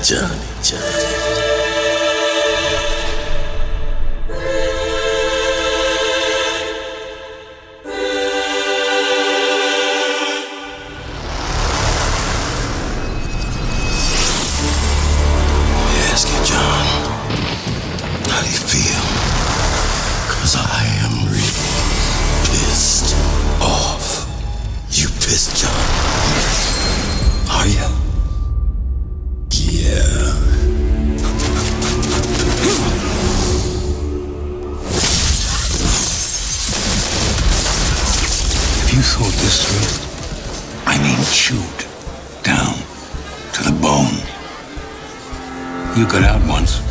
Journey. Ask you, John, how do you feel? 'Cause I am really pissed off. You pissed, John? Are you? Yeah. If you thought this through, I mean chewed down to the bone. You got out once.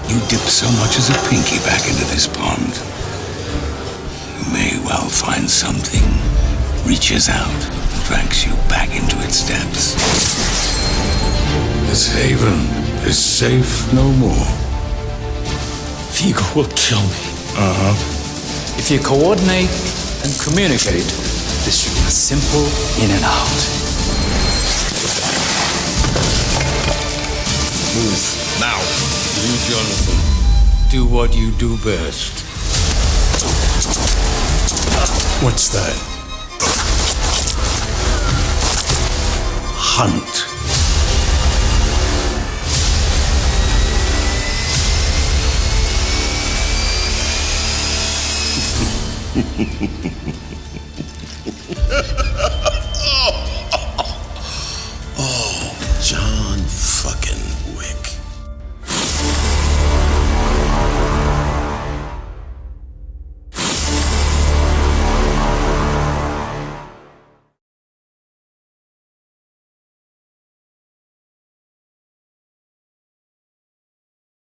You dipped so much as a pinky back into this pond. You may well find something reaches out, drags you back into its depths. This haven is safe no more. Vigo will kill me. If you coordinate and communicate, this should be a simple in and out. Move now. You, Jonathan, do what you do best. What's that? Hunt.